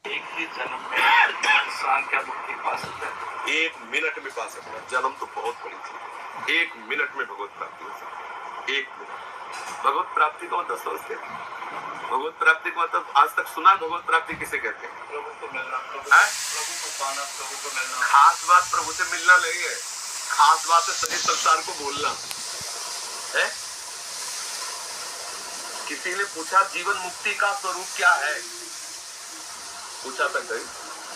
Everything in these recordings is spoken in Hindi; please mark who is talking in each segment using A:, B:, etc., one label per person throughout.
A: एक ही जन्म में इंसान क्या मुक्ति पा सकता है?
B: 1 मिनट में पा सकता है। जन्म तो बहुत बड़ी चीज है। 1 मिनट में भगवत प्राप्ति हो सकती है। 1 मिनट। भगवत प्राप्ति का मतलब सोचते हैं? भगवत प्राप्ति का मतलब आज तक सुना? भगवत प्राप्ति किसे कहते हैं?
A: प्रभु को मिलना, प्रभु को पाना, प्रभु को मिलना।
B: खास बात प्रभु से मिलना नहीं है, खास बात है सभी संसार को बोलना है। किसी ने पूछा जीवन मुक्ति का स्वरूप क्या है? पूछा था कहीं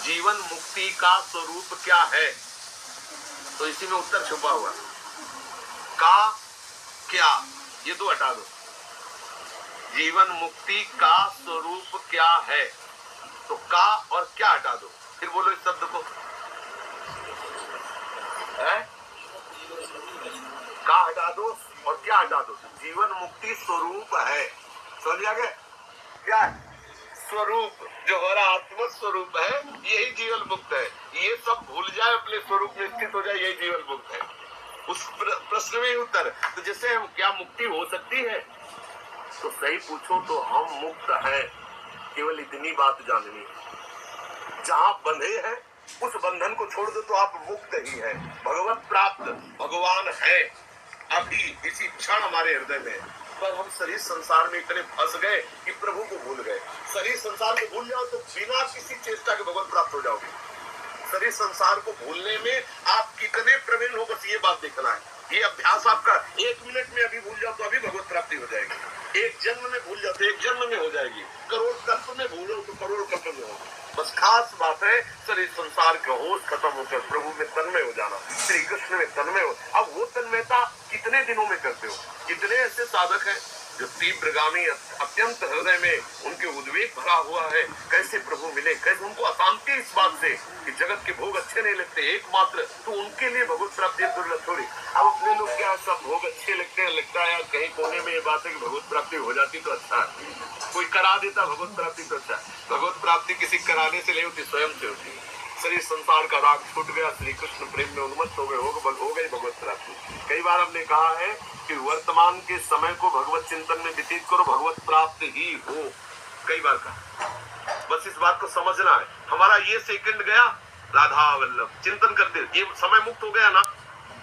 B: जीवन मुक्ति का स्वरूप क्या है? तो इसी में उत्तर छुपा हुआ। का क्या, ये तो हटा दो। जीवन मुक्ति का स्वरूप क्या है? तो का और क्या हटा दो, फिर बोलो इस शब्द को है? का हटा दो और क्या हटा दो। जीवन मुक्ति स्वरूप है। समझ आ गया? क्या है स्वरूप? जो हमारा आत्म स्वरूप है यही जीवन मुक्त है। ये सब भूल जाए, अपने स्वरूप में स्थित हो जाए, यही जीवन मुक्त है। उस प्रश्न में उत्तर तो जैसे हम क्या मुक्ति हो सकती है, तो सही पूछो तो हम मुक्त हैं। केवल इतनी बात जाननी है। जहाँ बंधे हैं उस बंधन को छोड़ दो तो आप मुक्त ही हैं। भगवत प्राप्त भगवान है अभी इसी क्षण हमारे हृदय में। पर हम शरीर संसार में इतने फंस गए कि प्रभु को भूल गए। शरीर संसार को भूल जाओ तो बिना किसी चेष्टा के भगवत प्राप्त हो जाओगे। शरीर संसार को भूलने में आप कितने प्रवीण हो, बस ये बात देखना है। ये अभ्यास आपका 1 मिनट में अभी भूल जाओ तो अभी भगवत प्राप्ति हो जाएगी। 1 जन्म में भूल जाओ तो 1 जन्म में हो जाएगी। करोड़ कल्प में भूलो तो करोड़ कल्प में हो। बस खास बात है शरीर संसार का होश खत्म होकर प्रभु में तन्मय हो जाना, श्री कृष्ण में तन्मय हो। अब वो तन्मयता कितने दिनों में करते हो? कितने ऐसे साधक हैं जो तीव्रगामी अत्यंत हृदय में उनके उद्वेग भरा हुआ है, कैसे प्रभु मिले, कैसे उनको अशांति इस बात से कि जगत के भोग अच्छे नहीं लगते एकमात्र, तो उनके लिए भगवत प्राप्ति दुर्लभ थोड़ी। अब अपने लोग क्या सब भोग अच्छे लगते हैं, लगता है यार कहीं कोने में ये बात है कि भगवत प्राप्ति हो जाती तो अच्छा है, कोई करा देता भगवत प्राप्ति तो अच्छा है। भगवत प्राप्ति किसी कराने से नहीं होती, स्वयं से होती। शरीर संसार का राग छूट गया, श्री कृष्ण प्रेम में उन्मत्त हो गई भगवत प्राप्ति। कई बार हमने कहा है कि वर्तमान के समय को भगवत चिंतन में व्यतीत करो, भगवत प्राप्त ही हो। कई बार कहा, बस इस बात को समझना है। हमारा ये सेकंड गया राधा वल्लभ चिंतन करते, ये समय मुक्त हो गया ना,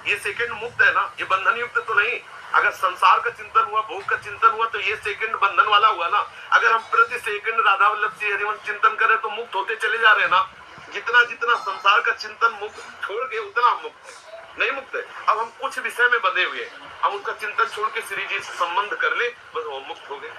B: ये सेकंड मुक्त है ना, ये बंधन युक्त तो नहीं। अगर संसार का चिंतन हुआ, भोग का चिंतन हुआ, तो ये सेकंड बंधन वाला हुआ ना। अगर हम प्रति सेकंड राधा वल्लभ श्री हरिवंश चिंतन करें तो मुक्त होते चले जा रहे हैं ना। जितना जितना संसार का चिंतन मुक्त छोड़ के उतना मुक्त है, नहीं मुक्त है। अब हम कुछ विषय में बंधे हुए, हम उनका चिंतन छोड़ के श्री जी से संबंध कर ले, बस वो मुक्त हो गए।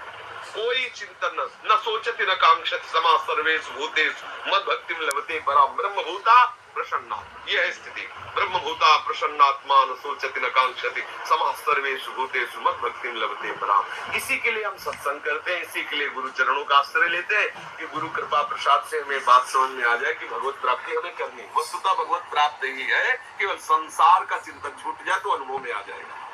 B: कोई चिंतन न सोचति न कांक्षति समा सर्वेषु भूतेषु मद भक्तिं लभते पराम ब्रह्म भूता प्रसन्ना। ये है स्थिति। ब्रह्म भूता प्रसन्नात्मा न सोचति न कांक्षति समा सर्वेषु भूतेषु मद भक्तिं लभते पराम। इसी के लिए हम सत्संग करते हैं, इसी के लिए गुरु चरणों का आश्रय लेते हैं कि गुरु कृपा प्रसाद से हमें बात समझ में आ जाए कि भगवत प्राप्ति हमें करनी। वस्तुतः भगवत प्राप्ति ही है, केवल संसार का चिंतन छूट जाए तो अनुभव में आ जाएगा।